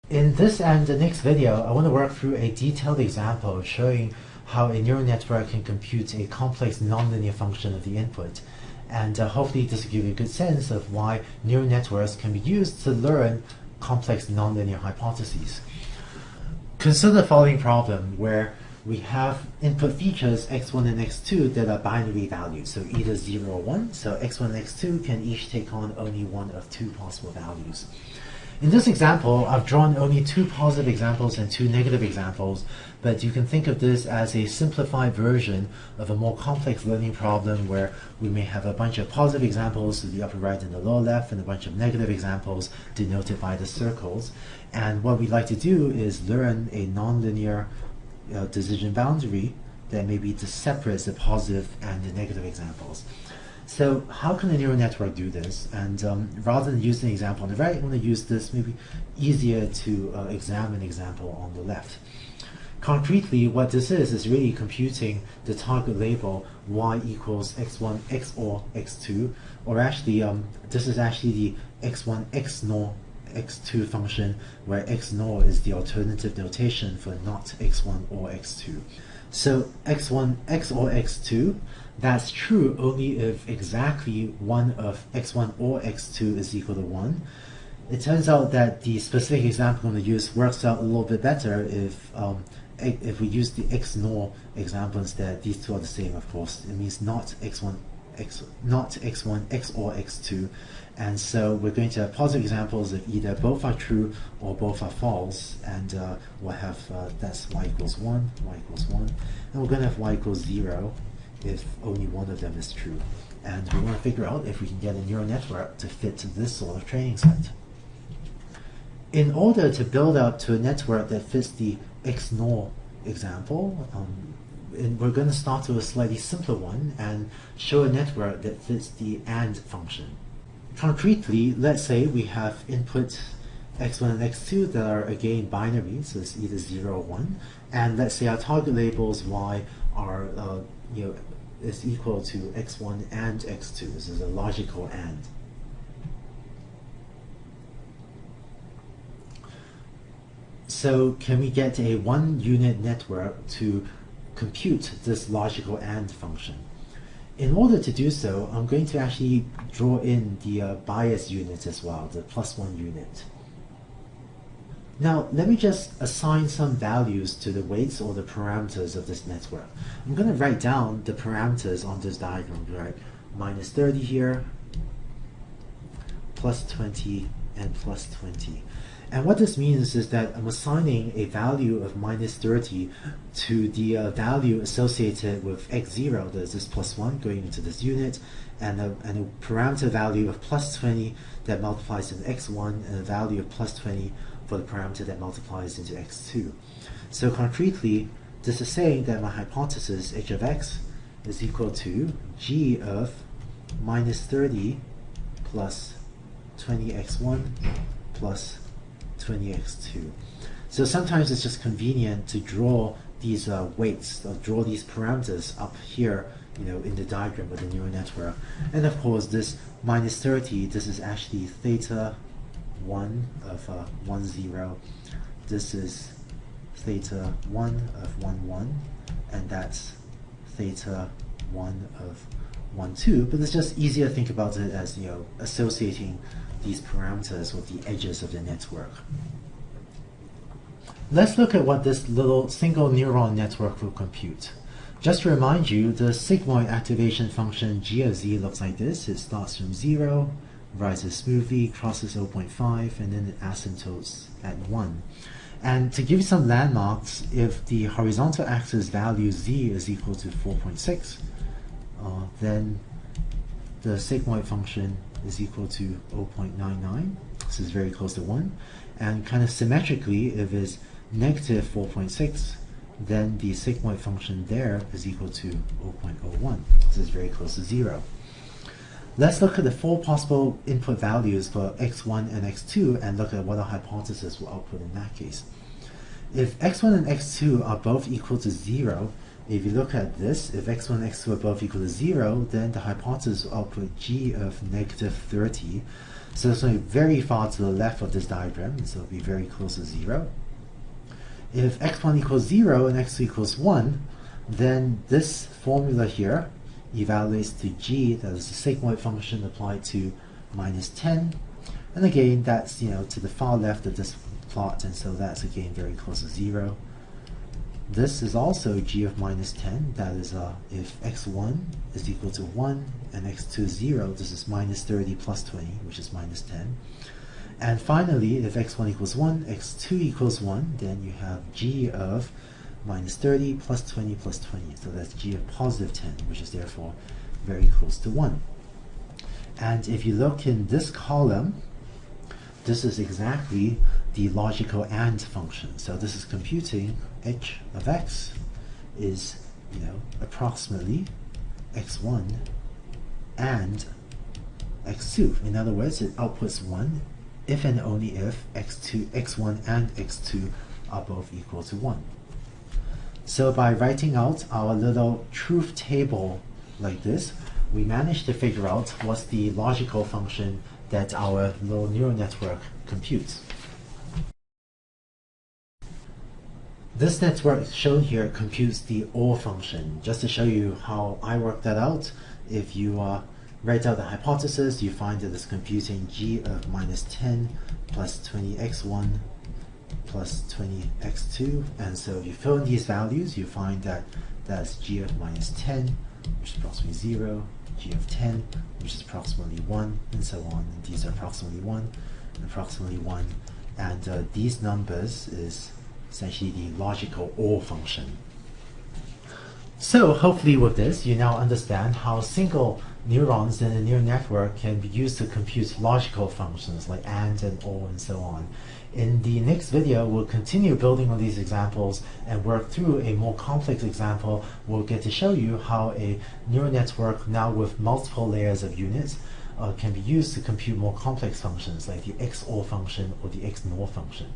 In this and the next video, I want to work through a detailed example showing how a neural network can compute a complex nonlinear function of the input. And hopefully this will give you a good sense of why neural networks can be used to learn complex nonlinear hypotheses. Consider the following problem where we have input features x1 and x2 that are binary values, so either 0 or 1. So x1 and x2 can each take on only one of two possible values. In this example, I've drawn only two positive examples and two negative examples, but you can think of this as a simplified version of a more complex learning problem where we may have a bunch of positive examples to the upper right and the lower left and a bunch of negative examples denoted by the circles. And what we'd like to do is learn a nonlinear decision boundary that maybe just separates the positive and the negative examples. So how can a neural network do this? And rather than using the example on the right, I want to use this maybe easier to examine example on the left. Concretely, what this is really computing the target label y equals x1 xor x2, or actually this is actually the x1 xnor x2 function, where xnor is the alternative notation for not x1 or x2. So x1 xor x2, that's true only if exactly one of x1 or x2 is equal to 1. It turns out that the specific example I'm going to use works out a little bit better if we use the xnor example instead. These two are the same, of course. It means not x1 xor x2, and so we're going to have positive examples if either both are true or both are false, and we'll have that's y equals 1, and we're going to have y equals 0 if only one of them is true. And we want to figure out if we can get a neural network to fit this sort of training set. In order to build up to a network that fits the xnor example, we're going to start with a slightly simpler one and show a network that fits the AND function. Concretely, let's say we have input x1 and x2 that are again binary, so it's either 0 or 1, and let's say our target labels y are is equal to x1 and x2. This is a logical AND. So can we get a one-unit network to compute this logical AND function? In order to do so, I'm going to actually draw in the bias unit as well, the +1 unit. Now, let me just assign some values to the weights or the parameters of this network. I'm going to write down the parameters on this diagram, right? -30 here, +20, and +20. And what this means is that I'm assigning a value of -30 to the value associated with x0, that is this +1 going into this unit, and a parameter value of +20 that multiplies into x1, and a value of +20 for the parameter that multiplies into x2. So concretely, this is saying that my hypothesis h of x is equal to g of -30 plus 20x1 plus 20x2. So sometimes it's just convenient to draw these weights, or draw these parameters up here, in the diagram of the neural network. And of course, this -30, this is actually theta 1 of 1, 0. This is theta 1 of 1, 1, and that's theta 1 of 1, 2. But it's just easier to think about it as associating these parameters with the edges of the network. Let's look at what this little single neuron network will compute. Just to remind you, the sigmoid activation function g of z looks like this. It starts from 0, rises smoothly, crosses 0.5, and then it asymptotes at 1. And to give you some landmarks, if the horizontal axis value z is equal to 4.6, then the sigmoid function is equal to 0.99. This is very close to 1. And kind of symmetrically, if it's negative 4.6, then the sigmoid function there is equal to 0.01. This is very close to 0. Let's look at the four possible input values for x1 and x2 and look at what our hypothesis will output in that case. If x1 and x2 are both equal to 0, if you look at this, if x1 and x2 are both equal to 0, then the hypothesis will output g of -30. So it's going to be very far to the left of this diagram, so it'll be very close to 0. If x1 equals 0 and x2 equals 1, then this formula here evaluates to g, that is the sigmoid function applied to minus 10. And again, that's to the far left of this plot, and so that's again very close to 0. This is also g of minus 10, that is if x1 is equal to 1 and x2 is 0, this is minus 30 plus 20, which is minus 10. And finally, if x1 equals 1, x2 equals 1, then you have g of minus 30 plus 20 plus 20. So that's g of positive 10, which is therefore very close to 1. And if you look in this column, this is exactly the logical AND function. So this is computing h of x is approximately x1 and x2. In other words, it outputs 1 if and only if x1 and x2 are both equal to 1. So by writing out our little truth table like this, we managed to figure out what's the logical function that our little neural network computes. This network shown here computes the OR function. Just to show you how I worked that out, if you write out the hypothesis, you find that it's computing g of minus 10 plus 20x1 plus 20x2, and so if you fill in these values, you find that that's g of minus 10, which is approximately 0, g of 10, which is approximately 1, and so on. And these are approximately 1, and approximately 1, and these numbers is essentially the logical OR function. So hopefully with this, you now understand how single neurons in a neural network can be used to compute logical functions like AND and OR and so on. In the next video, we'll continue building on these examples and work through a more complex example. We'll get to show you how a neural network now with multiple layers of units can be used to compute more complex functions like the XOR function or the XNOR function.